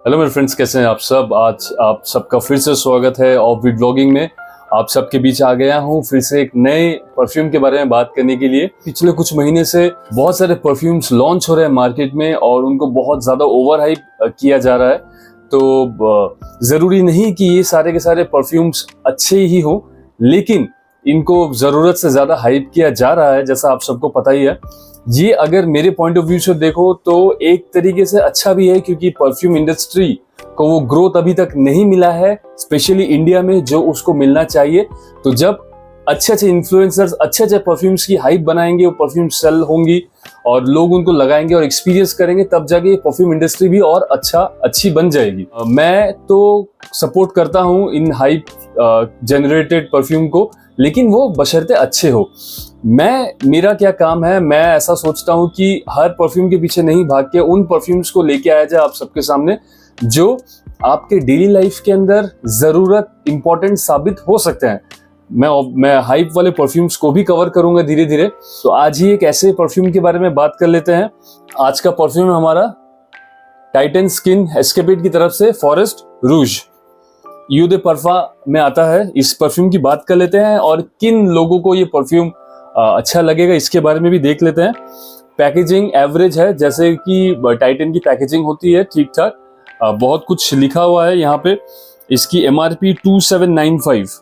Hello मेरे friends, कैसे हैं आप सब। आज आप सबका फिर से स्वागत है ऑफ बीट व्लॉगिंग में। आप सबके बीच आ गया हूँ फिर से एक नए परफ्यूम के बारे में बात करने के लिए। पिछले कुछ महीने से बहुत सारे परफ्यूम्स लॉन्च हो रहे हैं मार्केट में और उनको बहुत ज़्यादा ओवर हाइप किया जा रहा है। तो ज़रूरी नहीं कि ये सारे के सारे परफ्यूम्स अच्छे ही हों, लेकिन इनको ज़रूरत से ज़्यादा हाइप किया जा रहा है, जैसा आप सबको पता ही है। ये अगर मेरे पॉइंट ऑफ व्यू से देखो तो एक तरीके से अच्छा भी है, क्योंकि परफ्यूम इंडस्ट्री को वो ग्रोथ अभी तक नहीं मिला है, स्पेशली इंडिया में, जो उसको मिलना चाहिए। तो जब अच्छे अच्छे इन्फ्लुएंसर्स अच्छे अच्छे परफ्यूम्स की हाइप बनाएंगे, वो परफ्यूम सेल होंगी और लोग उनको लगाएंगे और एक्सपीरियंस करेंगे, तब जाके परफ्यूम इंडस्ट्री भी और अच्छी बन जाएगी। मैं तो सपोर्ट करता हूँ इन हाइप जनरेटेड परफ्यूम को, लेकिन वो बशर्ते अच्छे हो। मेरा क्या काम है, मैं ऐसा सोचता हूँ कि हर परफ्यूम के पीछे नहीं भाग के उन परफ्यूम्स को लेके आया जाए आप सबके सामने, जो आपके डेली लाइफ के अंदर जरूरत इंपॉर्टेंट साबित हो सकते हैं। मैं हाइप वाले परफ्यूम्स को भी कवर करूंगा धीरे धीरे। तो आज ही एक ऐसे परफ्यूम के बारे में बात कर लेते हैं। आज का परफ्यूम हमारा टाइटन स्किन एस्केपेड की तरफ से फॉरेस्ट रूज यू दे परफा में आता है। इस परफ्यूम की बात कर लेते हैं और किन लोगों को ये परफ्यूम अच्छा लगेगा इसके बारे में भी देख लेते हैं। पैकेजिंग एवरेज है, जैसे कि टाइटन की पैकेजिंग होती है, ठीक ठाक। बहुत कुछ लिखा हुआ है यहाँ पे। इसकी MRP 2795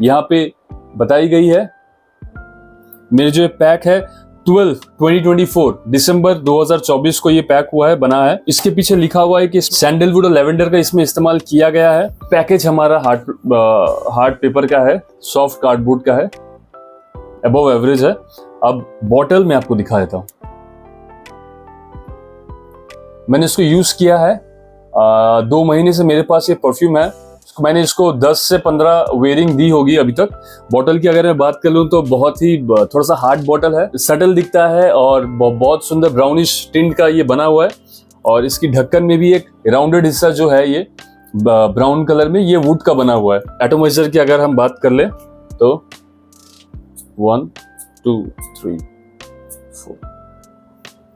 यहाँ पे बताई गई है। मेरे जो पैक है 2024 दिसंबर 2024 को ये पैक हुआ है, बना है। इसके पीछे लिखा हुआ है कि सैंडलवुड और लेवेंडर का इसमें इस्तेमाल किया गया है। पैकेज हमारा हार्ड पेपर का है, सॉफ्ट कार्डबोर्ड का है, अबव एवरेज है। अब बॉटल में आपको दिखा देता हूं। मैंने इसको यूज किया है 2 महीने से मेरे पास ये परफ्यूम है। मैंने इसको 10 से 15 वेयरिंग दी होगी अभी तक। बॉटल की अगर मैं बात कर लूं तो बहुत ही थोड़ा सा हार्ड बॉटल है, सटल दिखता है और बहुत सुंदर ब्राउनिश टिंट का ये बना हुआ है। और इसकी ढक्कन में भी एक राउंडेड हिस्सा जो है ये ब्राउन कलर में, ये वुड का बना हुआ है। एटोमाइजर की अगर हम बात कर ले तो 1 2 3 4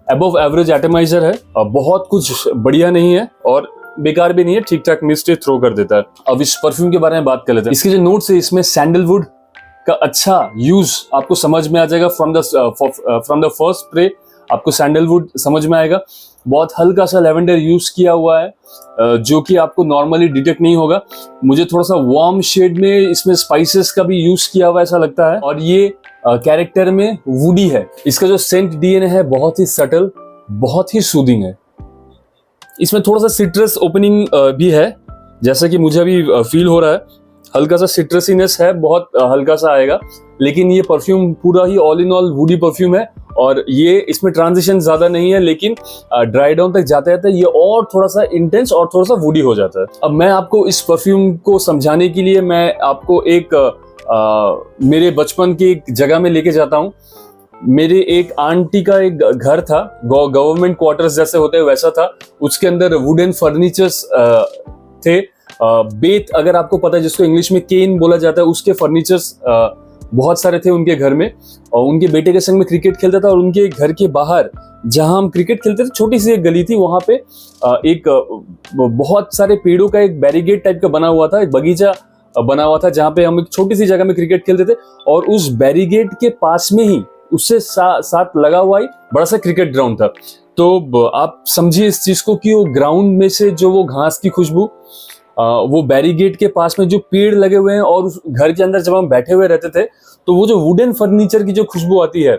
अबव एवरेज एटमाइजर है। बहुत कुछ बढ़िया नहीं है और बेकार भी नहीं है, ठीक ठाक मिस्टेक थ्रो कर देता है। अब इस परफ्यूम के बारे में बात कर लेते हैं। इसके जो नोट्स है, इसमें सैंडलवुड का अच्छा यूज आपको समझ में आ जाएगा। फ्रॉम द फर्स्ट स्प्रे आपको सैंडलवुड समझ में आएगा। बहुत हल्का सा लेवेंडर यूज किया हुआ है, जो कि आपको नॉर्मली डिटेक्ट नहीं होगा। मुझे थोड़ा सा वार्म शेड में इसमें स्पाइसेस का भी यूज किया हुआ ऐसा लगता है। और ये कैरेक्टर में वुडी है। इसका जो सेंट डीएनए है बहुत ही सटल, बहुत ही सूदिंग है। इसमें थोड़ा सा सिट्रस ओपनिंग भी है, जैसा कि मुझे अभी फील हो रहा है। हल्का सा सिट्रसीनेस है, बहुत हल्का सा आएगा। लेकिन ये परफ्यूम पूरा ही all in all woody perfume है और ये इसमें ट्रांजिशन ज्यादा नहीं है, लेकिन ड्राई डाउन तक जाते जाते ये और थोड़ा सा इंटेंस और थोड़ा सा वुडी हो जाता है। अब मैं आपको इस परफ्यूम को समझाने के लिए मैं आपको एक मेरे बचपन की एक जगह में लेके जाता हूँ। मेरे एक आंटी का एक घर था, गवर्नमेंट क्वार्टर्स जैसे होते हैं वैसा था। उसके अंदर वुडन फर्नीचर्स थे। बेत, अगर आपको पता है, जिसको इंग्लिश में केन बोला जाता है, उसके फर्नीचर्स बहुत सारे थे उनके घर में। और उनके बेटे के संग में क्रिकेट खेलता था। और उनके घर के बाहर जहां हम क्रिकेट खेलते थे, छोटी सी एक गली थी, वहां पे एक बहुत सारे पेड़ों का एक बैरिगेड टाइप का बना हुआ था, एक बगीचा बना हुआ था, जहां पे हम एक छोटी सी जगह में क्रिकेट खेलते थे। और उस बैरिगेड के पास में ही, उससे साथ लगा हुआ ही बड़ा सा क्रिकेट ग्राउंड था। तो आप समझिए इस चीज को कि वो ग्राउंड में से जो वो घास की खुशबू, वो बैरिगेड के पास में जो पेड़ लगे हुए हैं, और उस घर के अंदर जब हम बैठे हुए रहते थे, तो वो जो वुडन फर्नीचर की जो खुशबू आती है,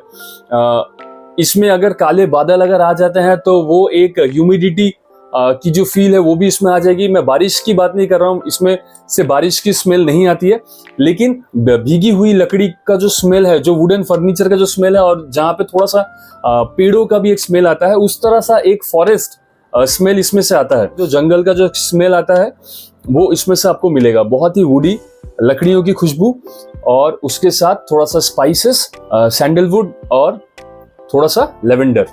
इसमें अगर काले बादल अगर आ जाते हैं तो वो एक ह्यूमिडिटी की जो फील है वो भी इसमें आ जाएगी। मैं बारिश की बात नहीं कर रहा हूँ, इसमें से बारिश की स्मेल नहीं आती है, लेकिन भीगी हुई लकड़ी का जो स्मेल है, जो वुडन फर्नीचर का जो स्मेल है, और जहाँ पे थोड़ा सा पेड़ों का भी एक स्मेल आता है, उस तरह सा एक फॉरेस्ट स्मेल इसमें से आता है। जो जंगल का जो स्मेल आता है वो इसमें से आपको मिलेगा। बहुत ही वुडी लकड़ियों की खुशबू, और उसके साथ थोड़ा सा स्पाइसेस, सैंडलवुड और थोड़ा सा लेवेंडर,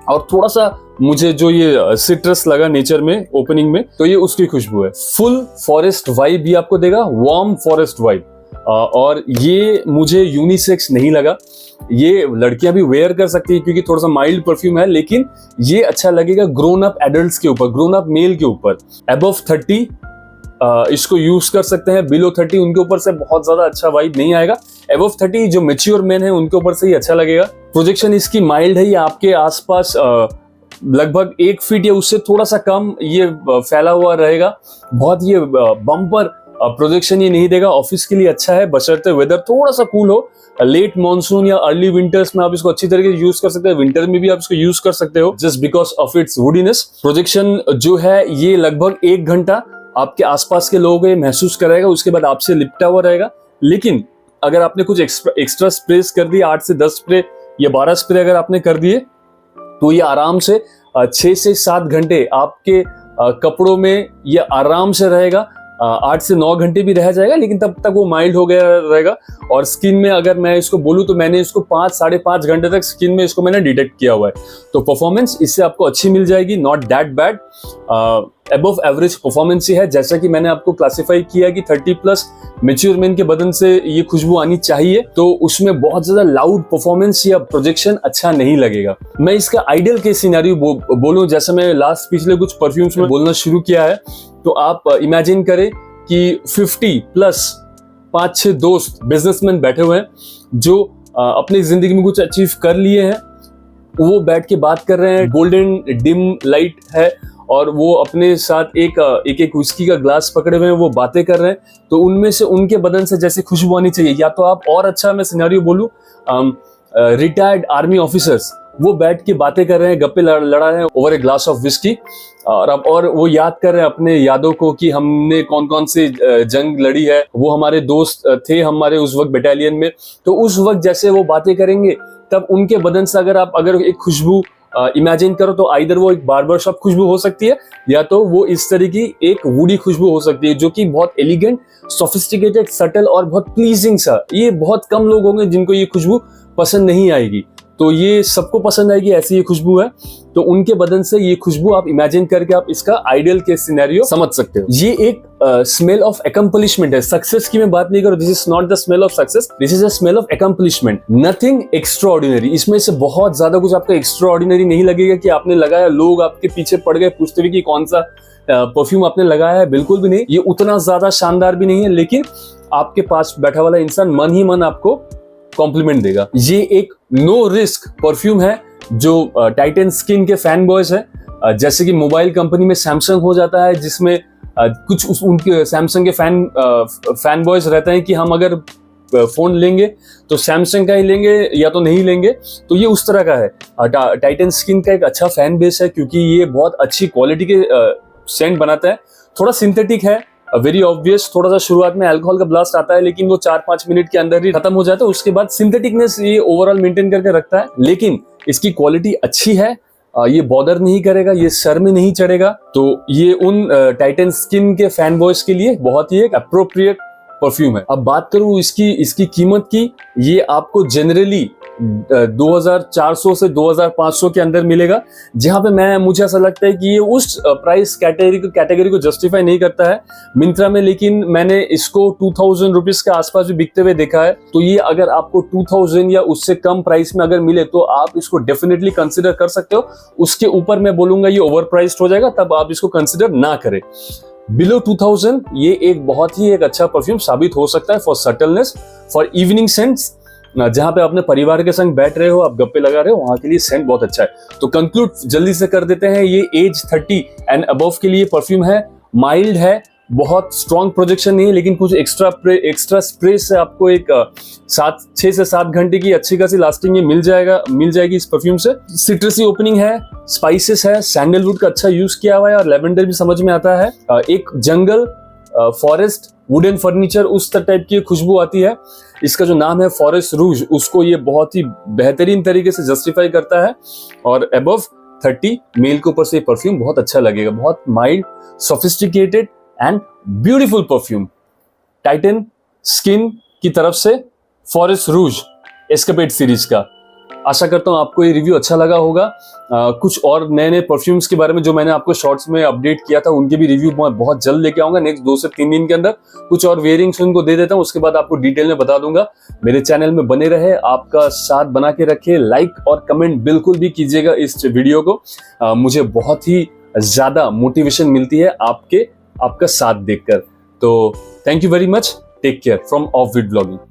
और थोड़ा सा मुझे जो ये सिट्रस लगा नेचर में ओपनिंग में, तो ये उसकी खुशबू है। फुल फॉरेस्ट वाइब भी आपको देगा, वार्म फॉरेस्ट वाइब। और ये मुझे यूनिसेक्स नहीं लगा। ये लड़कियां भी वेयर कर सकती है क्योंकि थोड़ा सा माइल्ड परफ्यूम है, लेकिन ये अच्छा लगेगा ग्रोन अप एडल्ट्स के ऊपर, ग्रोन अप मेल के ऊपर। अबव 30 इसको यूज कर सकते हैं, बिलो 30 उनके ऊपर से बहुत ज्यादा अच्छा वाइब नहीं आएगा। अबव 30 जो मैच्योर मेन है उनके ऊपर से ही अच्छा लगेगा। प्रोजेक्शन इसकी माइल्ड है, ये आपके आसपास लगभग 1 फीट या उससे थोड़ा सा कम ये फैला हुआ रहेगा। बहुत ये बम्पर प्रोजेक्शन ये नहीं देगा। ऑफिस के लिए अच्छा है बशर्ते वेदर थोड़ा सा कूल हो। लेट मॉनसून या अर्ली विंटर्स में आप इसको अच्छी तरीके से यूज कर सकते हैं, विंटर में भी आप इसको यूज कर सकते हो just because of its woodiness. Projection जो है ये लगभग 1 घंटा आपके आसपास के लोगों को ये महसूस कराएगा, उसके बाद आपसे लिपटा हुआ रहेगा। लेकिन अगर आपने कुछ एक्स्ट्रा स्प्रेस कर दिए, 8 से 10 स्प्रे या 12 स्प्रे अगर आपने कर दिए, तो ये आराम से 6 से 7 घंटे आपके कपड़ों में ये आराम से रहेगा। 8 से 9 घंटे भी रह जाएगा, लेकिन तब तक वो माइल्ड हो गया रहेगा। और स्किन में अगर मैं इसको बोलूँ तो मैंने इसको 5 साढ़े 5 घंटे तक स्किन में इसको मैंने डिटेक्ट किया हुआ है, तो परफॉर्मेंस इससे आपको अच्छी मिल जाएगी, not that bad. Above average performance ही है, जैसा कि मैंने आपको क्लासिफाई किया कि 30+ मैच्योर मेन के बदन से ये खुशबू आनी चाहिए, तो उसमें बहुत ज्यादा लाउड परफॉर्मेंस या प्रोजेक्शन अच्छा नहीं लगेगा। मैं इसका आइडियल केस सिनेरियो बोलूं, जैसे मैं लास्ट पिछले कुछ परफ्यूम्स में बोलना शुरू किया है, तो आप इमेजिन करें कि 50+ 5-6 दोस्त बिजनेसमैन बैठे हुए हैं जो अपनी जिंदगी में कुछ अचीव कर लिए हैं। वो बैठ के बात कर रहे हैं, गोल्डन डिम लाइट है और वो अपने साथ एक विस्की का ग्लास पकड़े हुए हैं, वो बातें कर रहे हैं। तो उनमें से उनके बदन से जैसे खुशबू आनी चाहिए, या तो आप और अच्छा मैं सिनेरियो बोलूं, रिटायर्ड आर्मी ऑफिसर्स वो बैठ के बातें कर रहे हैं, गप्पे लड़ा रहे हैं over a glass of whisky, और वो याद कर रहे हैं अपने यादों को कि हमने कौन कौन से जंग लड़ी है, वो हमारे दोस्त थे हमारे उस वक्त बटालियन में। तो उस वक्त जैसे वो बातें करेंगे, तब उनके बदन से अगर एक खुशबू इमेजिन करो, तो आइदर वो एक बार्बर शॉप खुशबू हो सकती है, या तो वो इस तरह की एक वुडी खुशबू हो सकती है, जो कि बहुत एलिगेंट, सोफिस्टिकेटेड, सटल और बहुत प्लीजिंग सा। ये बहुत कम लोग होंगे जिनको ये खुशबू पसंद नहीं आएगी, तो ये सबको पसंद आएगी, ऐसी ये खुशबू है। तो उनके बदन से ये खुशबू आप इमेजिन करके आप इसका आइडियल केस सिनेरियो समझ सकते हो। ये एक स्मेल ऑफ अकम्पलिशमेंट है। सक्सेस की मैं बात नहीं करूं, this is not the smell of success, this is a smell of accomplishment, nothing extra ordinary. इसमें से बहुत ज्यादा कुछ आपको एक्स्ट्रा ऑर्डिनरी नहीं लगेगा कि आपने लगाया, लोग आपके पीछे पड़ गए पूछते हुए कि कौन सा परफ्यूम आपने लगाया है, बिल्कुल भी नहीं। ये उतना ज्यादा शानदार भी नहीं है, लेकिन आपके पास बैठा वाला इंसान मन ही मन आपको कॉम्प्लीमेंट देगा। ये एक नो रिस्क परफ्यूम है जो टाइटन स्किन के फैन बॉयज है, जैसे कि मोबाइल कंपनी में सैमसंग हो जाता है, जिसमें कुछ उनके सैमसंग के फैन बॉयज रहते हैं कि हम अगर फोन लेंगे तो सैमसंग का ही लेंगे या तो नहीं लेंगे। तो ये उस तरह का है। टाइटन स्किन का एक अच्छा फैन बेस है क्योंकि ये बहुत अच्छी क्वालिटी के सेंट बनाता है। थोड़ा सिंथेटिक है, वेरी ऑब्वियस। थोड़ा सा शुरुआत में अल्कोहल का ब्लास्ट आता है, लेकिन वो 4-5 मिनट के अंदर ही खत्म हो जाता है। उसके बाद सिंथेटिकनेस ये ओवरऑल मेंटेन करके रखता है, लेकिन इसकी क्वालिटी अच्छी है। ये बॉदर नहीं करेगा, ये सर में नहीं चढ़ेगा। तो ये उन टाइटन स्किन के फैन बॉयज के लिए बहुत ही एक अप्रोप्रिएट परफ्यूम है। अब बात करूं इसकी कीमत की, ये आपको जनरली 2400 से 2500 के अंदर मिलेगा, जहां पे मुझे ऐसा लगता है कि ये उस प्राइस कैटेगरी को जस्टिफाई नहीं करता है मिंत्रा में। लेकिन मैंने इसको 2000 रुपीज के आसपास भी बिकते हुए देखा है। तो ये अगर आपको 2000 या उससे कम प्राइस में अगर मिले तो आप इसको डेफिनेटली कंसिडर कर सकते हो। उसके ऊपर मैं बोलूंगा ये ओवर प्राइस्ड हो जाएगा, तब आप इसको कंसिडर ना करें। बिलो 2000 ये एक बहुत ही एक अच्छा परफ्यूम साबित हो सकता है for subtleness, for evening scents, जहां पे अपने परिवार के संग बैठ रहे हो, आप गप्पे लगा रहे हो, वहां के लिए सेंट बहुत अच्छा है। तो कंक्लूड जल्दी से कर देते हैं, ये एज 30 एंड अबव के लिए परफ्यूम है। माइल्ड है, बहुत स्ट्रॉन्ग प्रोजेक्शन नहीं है, लेकिन कुछ एक्स्ट्रा स्प्रे से आपको एक 6 से 7 घंटे की अच्छी खासी लास्टिंग ये मिल जाएगी इस परफ्यूम से। सिट्रसी ओपनिंग है, स्पाइसेस है, सैंडलवुड का अच्छा यूज किया हुआ है और लेवेंडर भी समझ में आता है। एक जंगल, फॉरेस्ट, वुडन फर्नीचर उस टाइप की खुशबू आती है। इसका जो नाम है फॉरेस्ट रूज, उसको ये बहुत ही बेहतरीन तरीके से जस्टिफाई करता है। और अबव 30 मेल के ऊपर से परफ्यूम बहुत अच्छा लगेगा, बहुत mild, sophisticated and beautiful perfume. Titan skin की तरफ से फॉरेस्ट रूज एस्केपेड सीरीज का आशा करता हूँ आपको ये रिव्यू अच्छा लगा होगा। कुछ और नए नए परफ्यूम्स के बारे में जो मैंने आपको शॉर्ट्स में अपडेट किया था उनके भी रिव्यू मैं बहुत जल्द लेके आऊंगा। नेक्स्ट 2 से 3 दिन के अंदर कुछ और वेयरिंग्स उनको दे देता हूँ, उसके बाद आपको डिटेल में बता दूंगा। मेरे चैनल में बने रहे, आपका साथ बना के रखे, लाइक और कमेंट बिल्कुल भी कीजिएगा इस वीडियो को। मुझे बहुत ही ज्यादा मोटिवेशन मिलती है आपका साथ देखकर। तो thank you very much, take care from of with blogging.